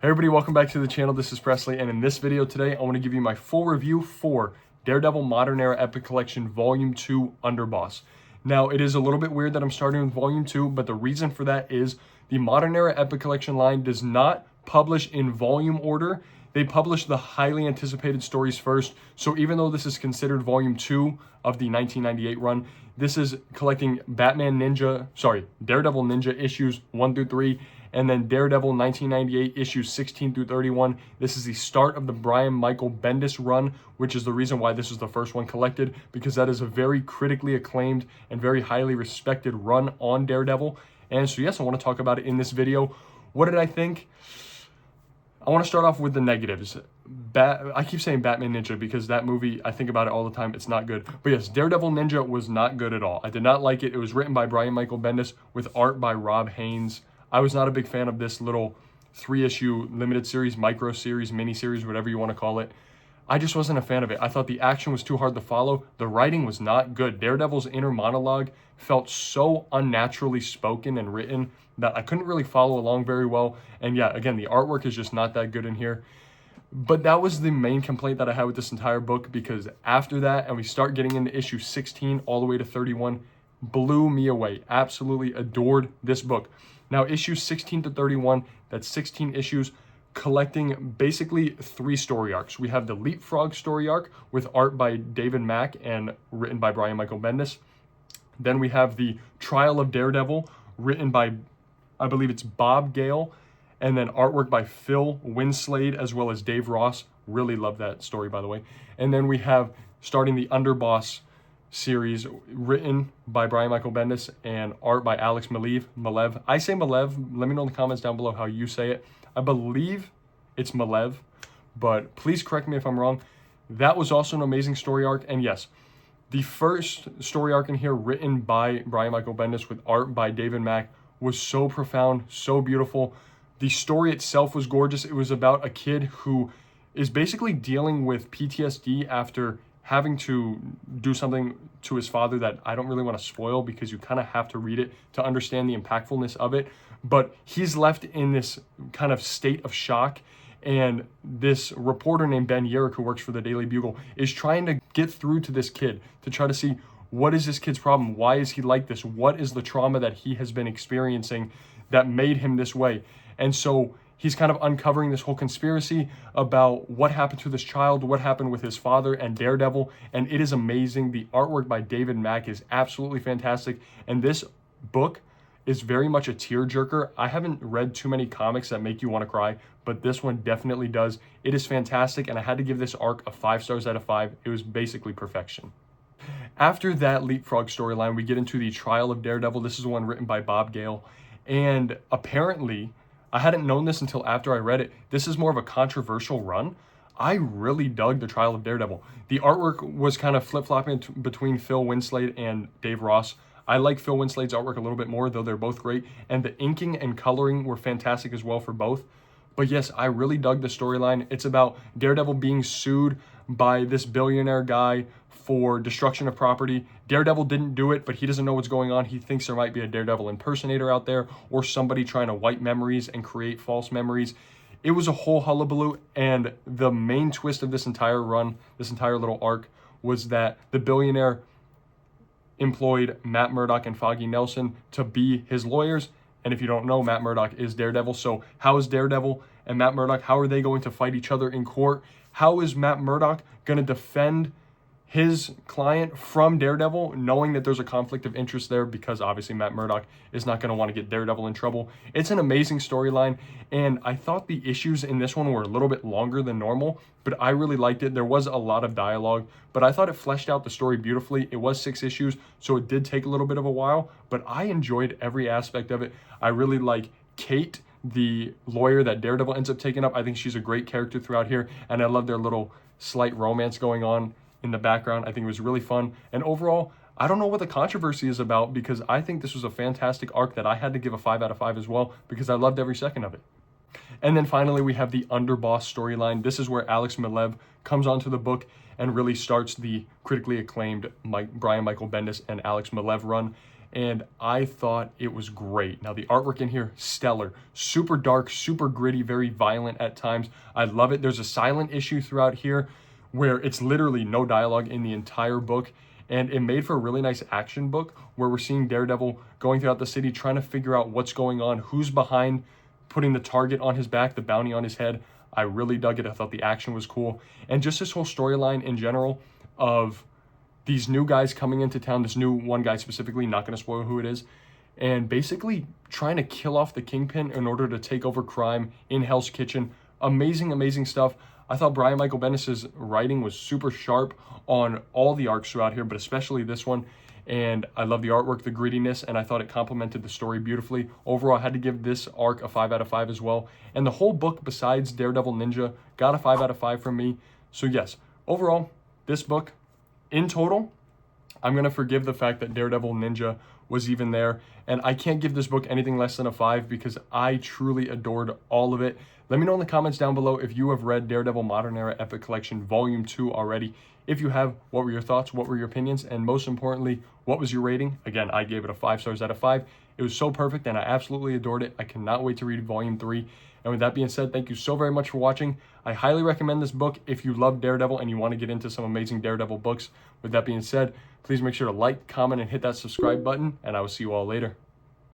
Hey everybody, welcome back to the channel. This is Presley, and in this video today, I want to give you my full review for Daredevil Modern Era Epic Collection Volume 2 Underboss. Now, it is a little bit weird that I'm starting with Volume 2, but the reason for that is the Modern Era Epic Collection line does not publish in volume order. They publish the highly anticipated stories first, so even though this is considered Volume 2 of the 1998 run, this is collecting Daredevil Ninja issues 1 through 3, and then Daredevil 1998 issues 16 through 31. This is the start of the Brian Michael Bendis run, which is the reason why this is the first one collected, because that is a very critically acclaimed and very highly respected run on Daredevil. And so yes, I want to talk about it in this video. What did I think? I want to start off with the negatives. I keep saying Batman Ninja because that movie, I think about it all the time. It's not good. But yes, Daredevil Ninja was not good at all. I did not like it. It was written by Brian Michael Bendis with art by Rob Haynes. I was not a big fan of this little 3-issue limited series, micro series, mini series, whatever you want to call it. I just wasn't a fan of it. I thought the action was too hard to follow. The writing was not good. Daredevil's inner monologue felt so unnaturally spoken and written that I couldn't really follow along very well. And yeah, again, the artwork is just not that good in here. But that was the main complaint that I had with this entire book, because after that, and we start getting into issue 16 all the way to 31, blew me away. Absolutely adored this book. Now, issues 16 to 31, that's 16 issues, collecting basically 3 story arcs. We have the Leapfrog story arc with art by David Mack and written by Brian Michael Bendis. Then we have the Trial of Daredevil, written by, I believe it's Bob Gale, and then artwork by Phil Winslade as well as Dave Ross. Really love that story, by the way. And then we have, starting the Underboss series, written by Brian Michael Bendis and art by Alex Malev. I say Malev. Let me know in the comments down below how you say it. I believe it's Malev, but please correct me if I'm wrong. That was also an amazing story arc. And yes, the first story arc in here, written by Brian Michael Bendis with art by David Mack, was so profound, so beautiful. The story itself was gorgeous. It was about a kid who is basically dealing with PTSD after having to do something to his father that I don't really want to spoil, because you kind of have to read it to understand the impactfulness of it. But he's left in this kind of state of shock, and this reporter named Ben Yerrick, who works for the Daily Bugle, is trying to get through to this kid to try to see, what is this kid's problem? Why is he like this? What is the trauma that he has been experiencing that made him this way? And so he's kind of uncovering this whole conspiracy about what happened to this child, what happened with his father and Daredevil, and it is amazing. The artwork by David Mack is absolutely fantastic, and this book is very much a tearjerker. I haven't read too many comics that make you want to cry, but this one definitely does. It is fantastic, and I had to give this arc a 5 stars out of 5. It was basically perfection. After that Leapfrog storyline, we get into the Trial of Daredevil. This is one written by Bob Gale, and apparently, I hadn't known this until after I read it, this is more of a controversial run. I really dug the Trial of Daredevil. The artwork was kind of flip-flopping between Phil Winslade and Dave Ross. I like Phil Winslade's artwork a little bit more, though they're both great. And the inking and coloring were fantastic as well for both. But yes, I really dug the storyline. It's about Daredevil being sued by this billionaire guy for destruction of property. Daredevil didn't do it, but he doesn't know what's going on. He thinks there might be a Daredevil impersonator out there, or somebody trying to wipe memories and create false memories. It was a whole hullabaloo, and the main twist of this entire run, this entire little arc, was that the billionaire employed Matt Murdock and Foggy Nelson to be his lawyers. And if you don't know, Matt Murdock is Daredevil. So how is Daredevil and Matt Murdock, how are they going to fight each other in court? How is Matt Murdock going to defend his client from Daredevil, knowing that there's a conflict of interest there, because obviously Matt Murdock is not going to want to get Daredevil in trouble? It's an amazing storyline, and I thought the issues in this one were a little bit longer than normal, but I really liked it. There was a lot of dialogue, but I thought it fleshed out the story beautifully. It was 6 issues, so it did take a little bit of a while, but I enjoyed every aspect of it. I really like Kate, the lawyer that Daredevil ends up taking up. I think she's a great character throughout here, and I love their little slight romance going on in the background. I think it was really fun. And overall, I don't know what the controversy is about, because I think this was a fantastic arc that I had to give a 5 out of 5 as well, because I loved every second of it. And then finally, we have the Underboss storyline. This is where Alex Malev comes onto the book and really starts the critically acclaimed Brian Michael Bendis and Alex Malev run. and I thought it was great. Now the artwork in here, stellar, super dark, super gritty, very violent at times. I love it. There's a silent issue throughout here where it's literally no dialogue in the entire book, and it made for a really nice action book where we're seeing Daredevil going throughout the city trying to figure out what's going on, who's behind putting the target on his back, the bounty on his head. I really dug it. I thought the action was cool, and just this whole storyline in general of these new guys coming into town, this new one guy specifically, not going to spoil who it is, and basically trying to kill off the Kingpin in order to take over crime in Hell's Kitchen. Amazing, amazing stuff. I thought Brian Michael Bendis' writing was super sharp on all the arcs throughout here, but especially this one. And I love the artwork, the grittiness, and I thought it complemented the story beautifully. Overall, I had to give this arc a 5 out of 5 as well. And the whole book, besides Daredevil Ninja, got a 5 out of 5 from me. So yes, overall, this book, in total, I'm going to forgive the fact that Daredevil Ninja was even there. And I can't give this book anything less than a 5 because I truly adored all of it. Let me know in the comments down below if you have read Daredevil Modern Era Epic Collection Volume 2 already. If you have, what were your thoughts? What were your opinions? And most importantly, what was your rating? Again, I gave it a 5 stars out of 5. It was so perfect and I absolutely adored it. I cannot wait to read Volume 3. And with that being said, thank you so very much for watching. I highly recommend this book if you love Daredevil and you want to get into some amazing Daredevil books. With that being said, please make sure to like, comment, and hit that subscribe button, and I will see you all later.